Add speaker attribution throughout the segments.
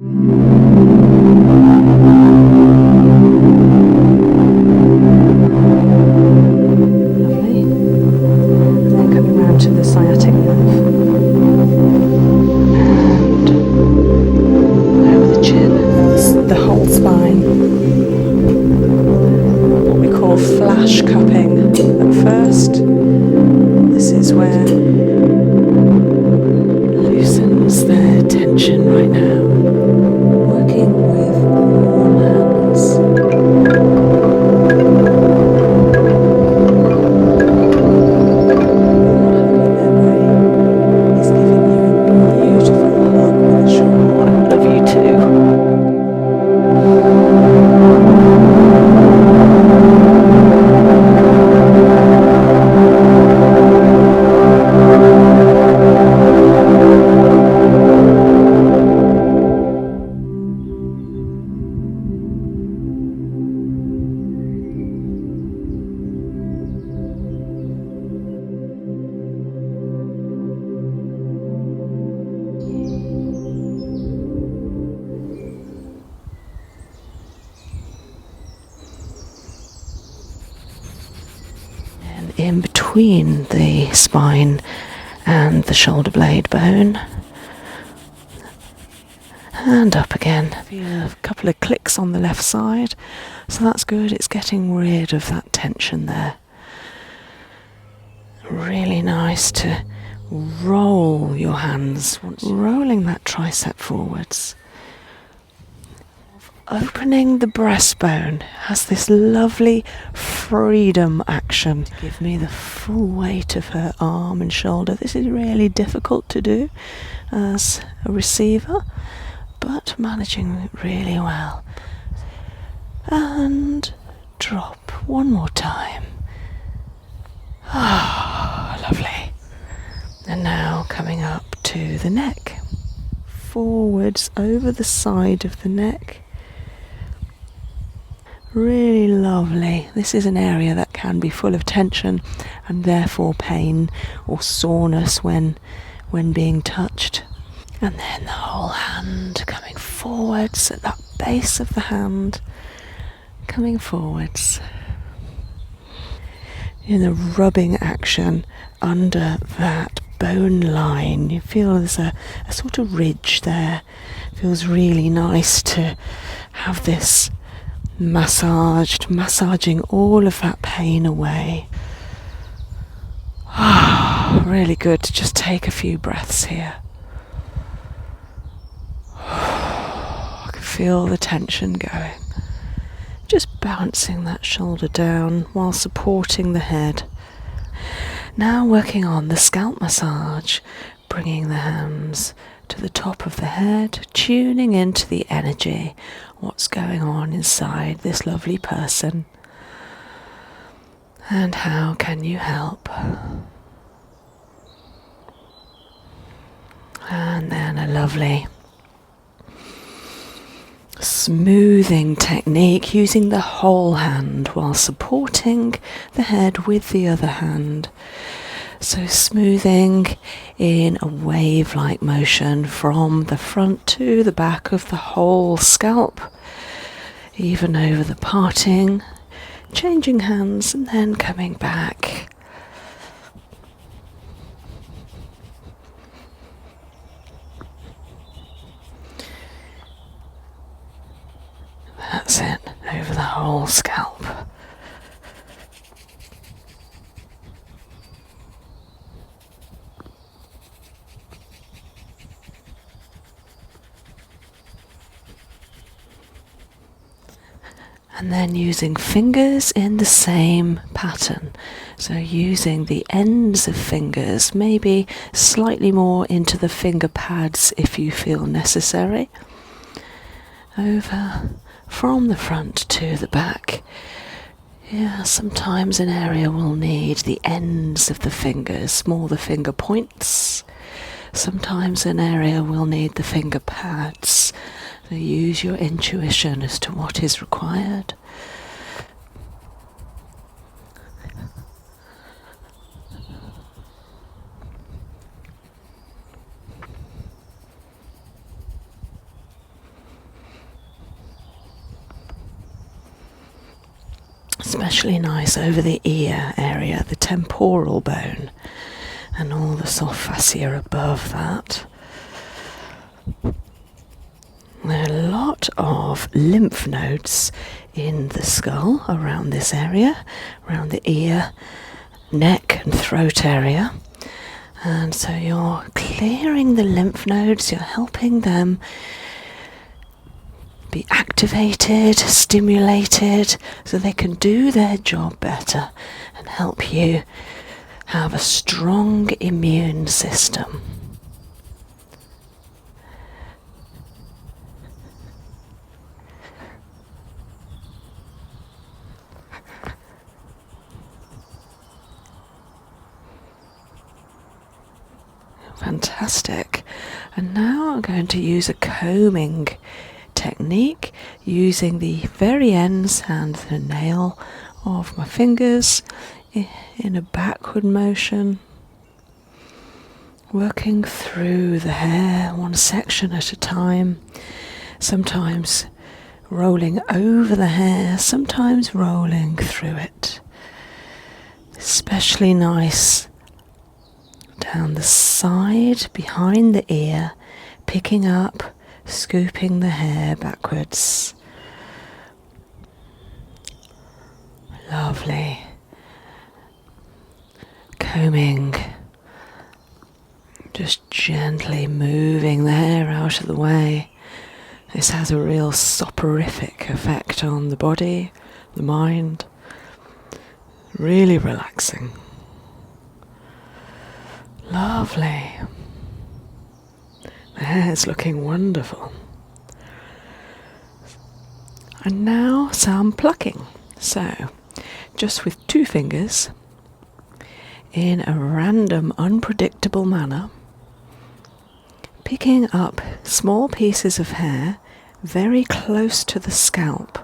Speaker 1: Lovely. And then coming round to the sciatic nerve. And over the chin. The whole spine. What we call flash cupping at first. This is where loosens the tension right now. Working with warm hands. Is giving you a beautiful hug with a short I love you too. In between the spine and the shoulder blade bone, and up again. Feel a couple of clicks on the left side, so that's good. It's getting rid of that tension there. Really nice to roll your hands, rolling that tricep forwards. Opening the breastbone has this lovely freedom action to give me the full weight of her arm and shoulder. This is really difficult to do as a receiver, but managing it really well. And drop one more time. Ah, lovely. And now coming up to the neck. Forwards over the side of the neck. Really lovely. This is an area that can be full of tension and therefore pain or soreness when being touched. And then the whole hand coming forwards at that base of the hand, coming forwards. In the rubbing action under that bone line, you feel there's a sort of ridge there. It feels really nice to have this massaging all of that pain away. Really good to just take a few breaths here. I can feel the tension going. Just bouncing that shoulder down while supporting the head. Now working on the scalp massage, bringing the hands to the top of the head, tuning into the energy, what's going on inside this lovely person, and how can you help. And then a lovely smoothing technique using the whole hand while supporting the head with the other hand. So smoothing in a wave-like motion from the front to the back of the whole scalp, even over the parting, changing hands and then coming back. That's it, over the whole scalp. And then using fingers in the same pattern. So using the ends of fingers, maybe slightly more into the finger pads if you feel necessary. Over from the front to the back. Yeah, sometimes an area will need the ends of the fingers, more the finger points. Sometimes an area will need the finger pads. So use your intuition as to what is required. especially nice over the ear area, the temporal bone, and all the soft fascia above that. There are a lot of lymph nodes in the skull around this area, around the ear, neck and throat area. And so you're clearing the lymph nodes, you're helping them be activated, stimulated, so they can do their job better and help you have a strong immune system. Fantastic. And now I'm going to use a combing technique using the very ends and the nail of my fingers in a backward motion, working through the hair one section at a time, sometimes rolling over the hair, sometimes rolling through it. Especially nice down the side, behind the ear, picking up, scooping the hair backwards. Lovely. Combing, just gently moving the hair out of the way. This has a real soporific effect on the body, the mind. Really relaxing. Lovely. The hair's looking wonderful. And now some plucking. So, just with 2 fingers, in a random, unpredictable manner, picking up small pieces of hair very close to the scalp.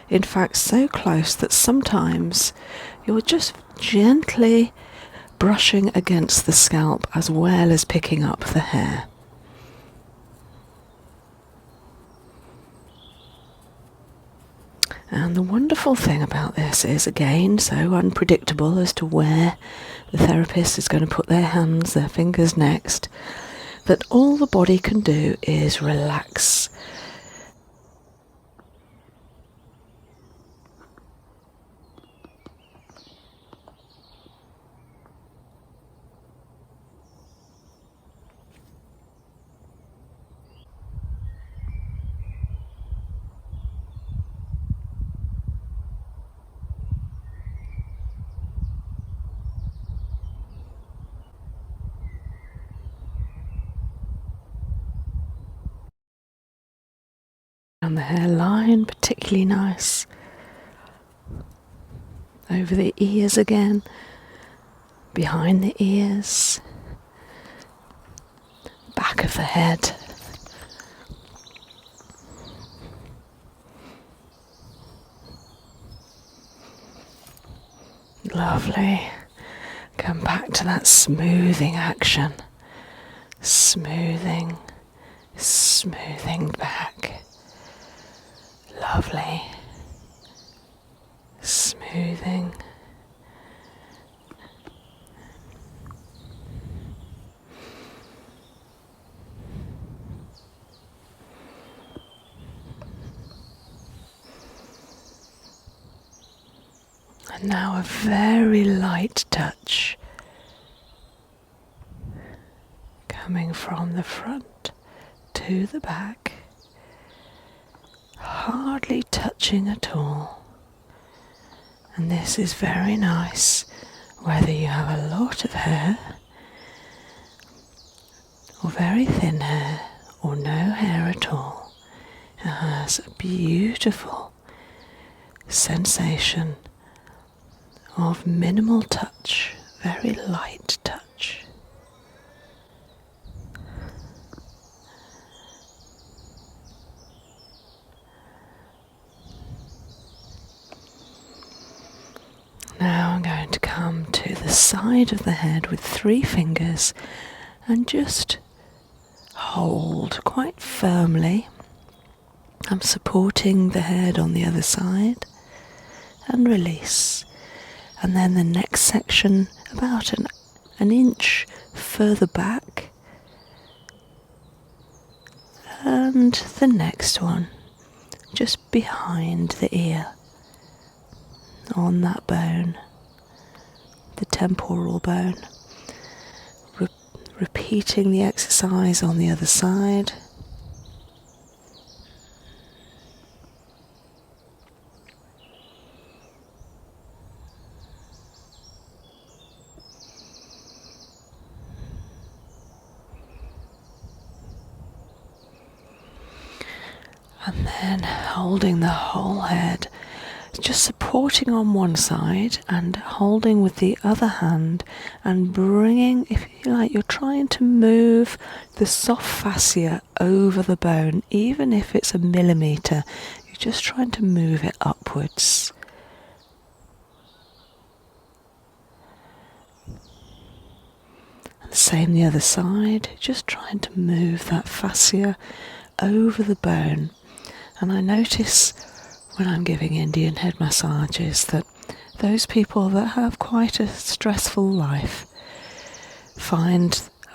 Speaker 1: In fact, so close that sometimes you're just gently brushing against the scalp as well as picking up the hair. And the wonderful thing about this is, again, so unpredictable as to where the therapist is going to put their hands, their fingers next, that all the body can do is relax. And the hairline, particularly nice. Over the ears again, behind the ears, back of the head. Lovely. Come back to that smoothing action. Smoothing, smoothing back. Lovely. Smoothing. And now a very light touch coming from the front to the back, hardly touching at all. And this is very nice, whether you have a lot of hair, or very thin hair, or no hair at all. It has a beautiful sensation of minimal touch, very light touch. Now I'm going to come to the side of the head with 3 fingers and just hold quite firmly. I'm supporting the head on the other side and release. And then the next section about an inch further back, and the next one just behind the ear on that bone, the temporal bone. Repeating the exercise on the other side. And then holding the whole head, just supporting on one side and holding with the other hand and bringing, if you like, you're trying to move the soft fascia over the bone, even if it's a millimetre, you're just trying to move it upwards. And same the other side, just trying to move that fascia over the bone. And I notice when I'm giving Indian head massages that those people that have quite a stressful life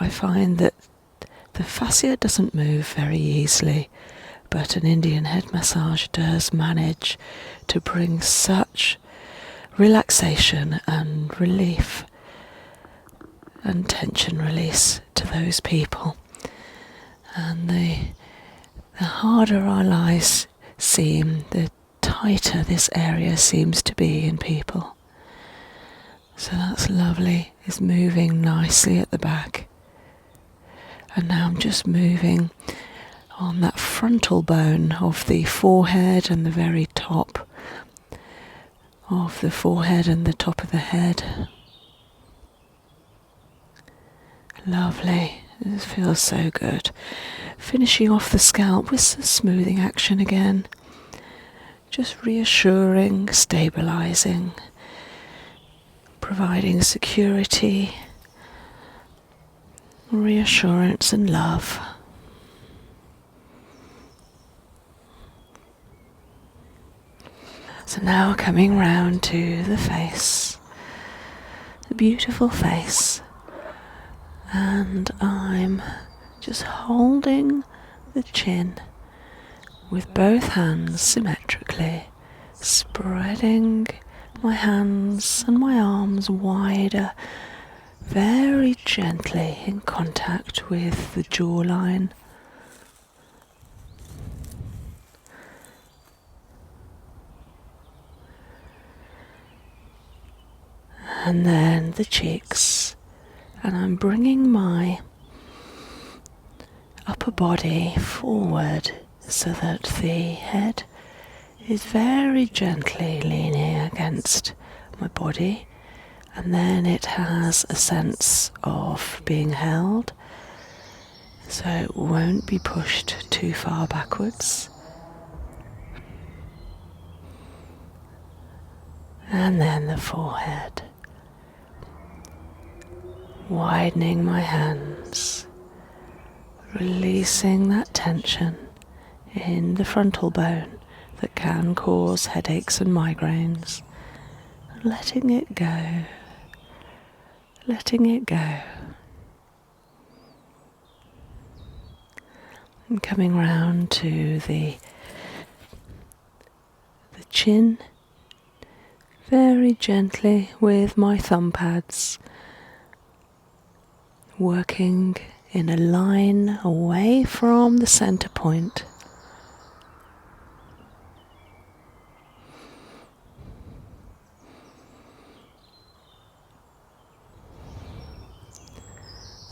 Speaker 1: I find that the fascia doesn't move very easily, but an Indian head massage does manage to bring such relaxation and relief and tension release to those people. And the harder our lives seem, the tighter this area seems to be in people. So that's lovely. It's moving nicely at the back. And now I'm just moving on that frontal bone of the forehead and the very top of the forehead and the top of the head. Lovely. This feels so good. Finishing off the scalp with some smoothing action again. Just reassuring, stabilizing, providing security, reassurance and love. So now coming round to the face, the beautiful face, and I'm just holding the chin with both hands symmetrically, spreading my hands and my arms wider, very gently in contact with the jawline. And then the cheeks, and I'm bringing my upper body forward so that the head is very gently leaning against my body, and then it has a sense of being held, so it won't be pushed too far backwards. And then the forehead, widening my hands, releasing that tension in the frontal bone that can cause headaches and migraines, letting it go, letting it go. And coming round to the chin, very gently with my thumb pads, working in a line away from the center point.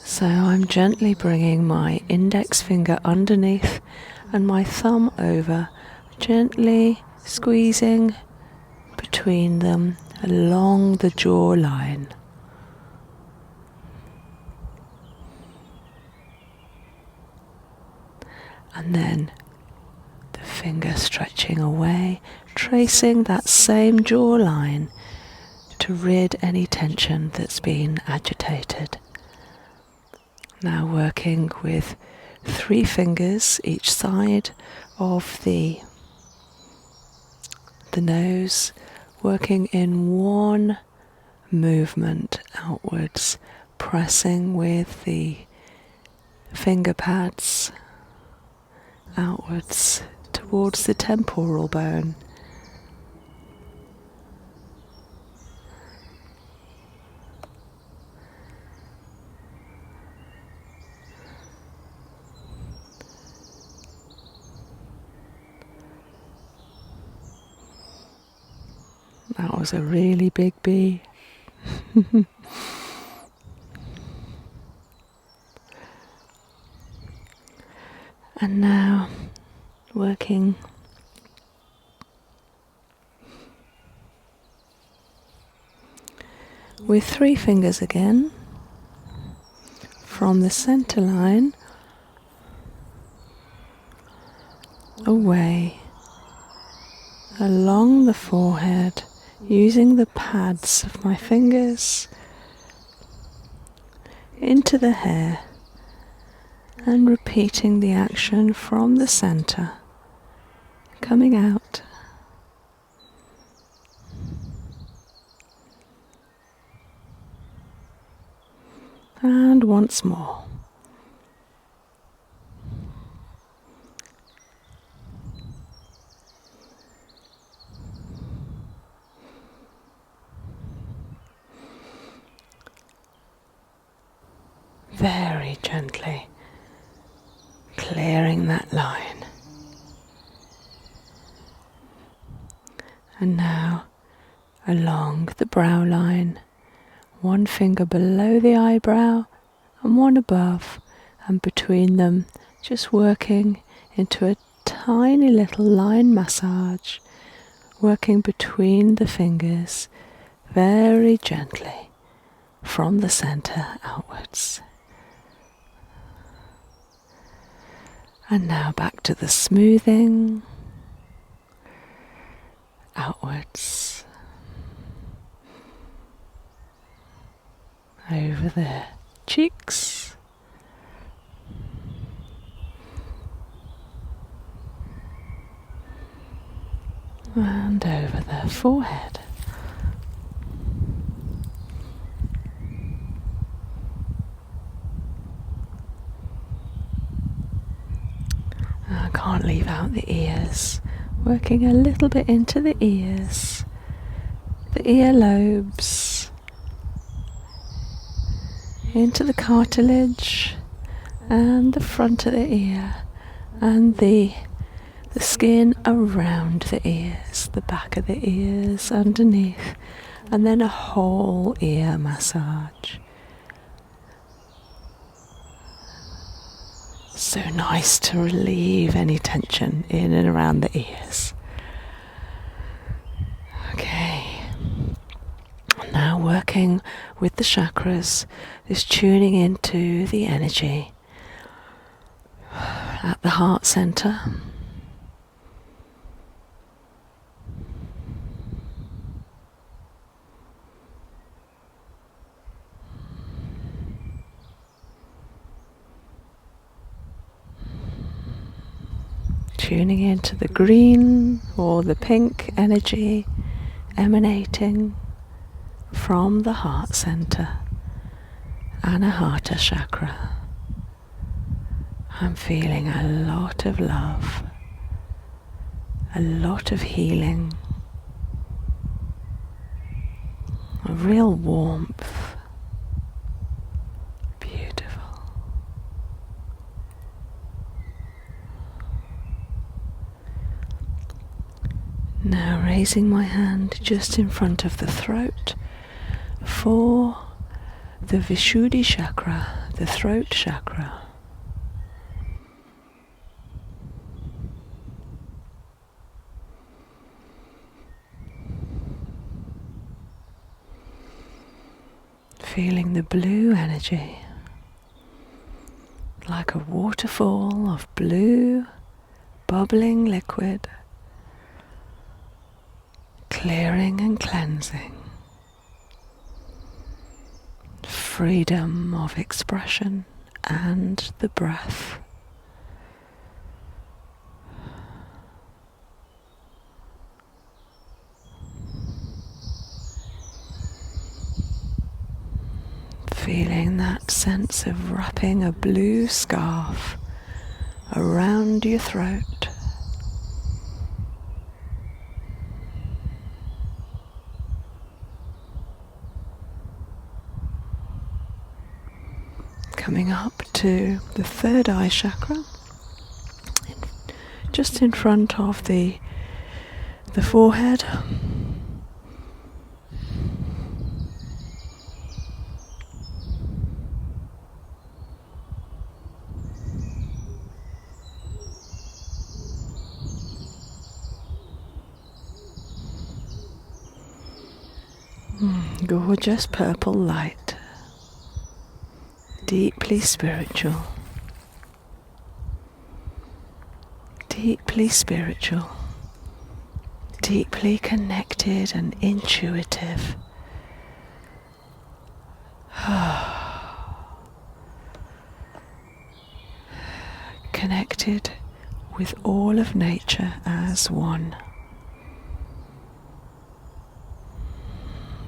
Speaker 1: So I'm gently bringing my index finger underneath and my thumb over, gently squeezing between them along the jawline. And then the finger stretching away, tracing that same jawline to rid any tension that's been agitated. Now working with 3 fingers each side of the nose, working in one movement outwards, pressing with the finger pads outwards towards the temporal bone. That was a really big bee. And now working with 3 fingers again from the center line away along the forehead, using the pads of my fingers into the hair, and repeating the action from the center, coming out. And once more. Very gently clearing that line. And now along the brow line, 1 finger below the eyebrow and 1 above, and between them just working into a tiny little line massage, working between the fingers very gently from the center outwards. And now back to the smoothing outwards, over the cheeks, and over the forehead. I can't leave out the ears, working a little bit into the ears, the earlobes, into the cartilage and the front of the ear, and the skin around the ears, the back of the ears underneath, and then a whole ear massage. So nice to relieve any tension in and around the ears. Okay. Now working with the chakras, is tuning into the energy at the heart center. Tuning into the green or the pink energy emanating from the heart center, Anahata chakra. I'm feeling a lot of love, a lot of healing, a real warmth. Beautiful. Now raising my hand just in front of the throat for the Vishuddhi chakra, the throat chakra. Feeling the blue energy, like a waterfall of blue, bubbling liquid, clearing and cleansing. Freedom of expression and the breath. feeling that sense of wrapping a blue scarf around your throat. Coming up to the third eye chakra, just in front of the forehead. Gorgeous purple light, deeply spiritual, deeply spiritual, deeply connected and intuitive. Connected with all of nature as one.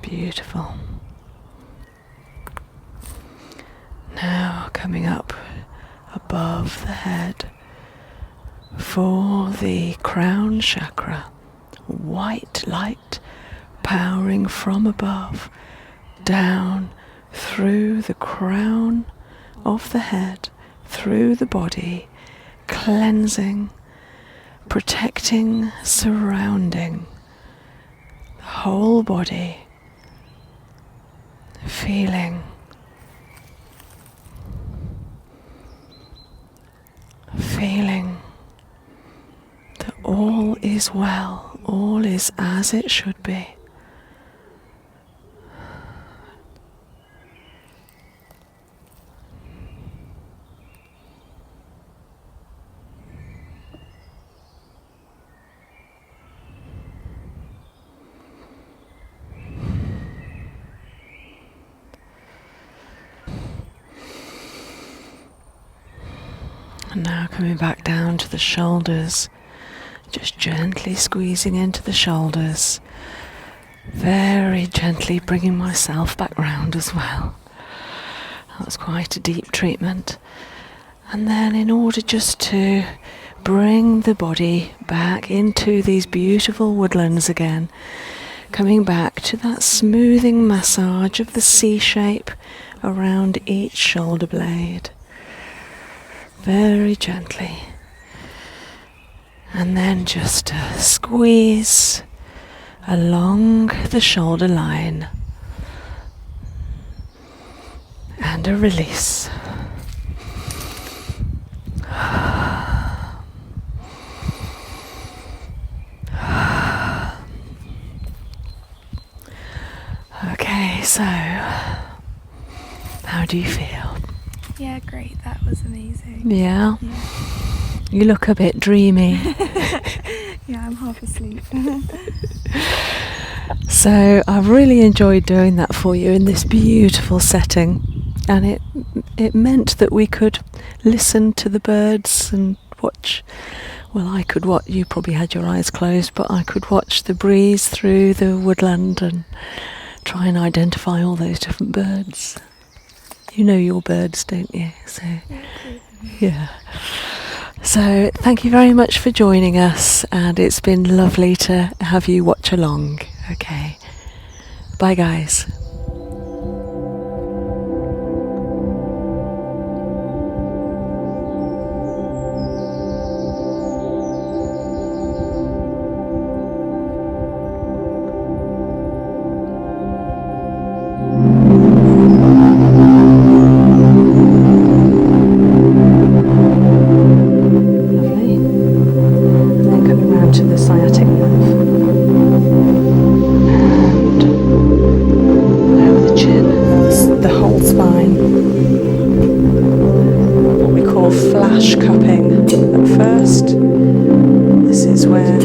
Speaker 1: Beautiful. Now coming up above the head for the crown chakra, white light powering from above down through the crown of the head, through the body, cleansing, protecting, surrounding the whole body. Feeling that all is well, all is as it should be. And now coming back down to the shoulders, just gently squeezing into the shoulders, very gently bringing myself back round as well. That was quite a deep treatment. And then in order just to bring the body back into these beautiful woodlands again, coming back to that smoothing massage of the C shape around each shoulder blade. Very gently, and then just a squeeze along the shoulder line and a release. Okay, so how do you feel?
Speaker 2: Yeah, great. That was amazing.
Speaker 1: Yeah? You look a bit dreamy.
Speaker 2: Yeah, I'm half asleep.
Speaker 1: So I've really enjoyed doing that for you in this beautiful setting, and it meant that we could listen to the birds and watch. Well, I could watch. You probably had your eyes closed, but I could watch the breeze through the woodland and try and identify all those different birds. You know your birds, don't you? So, yeah. So, thank you very much for joining us, and it's been lovely to have you watch along. Okay. Bye, guys. Flash cupping at first. This is where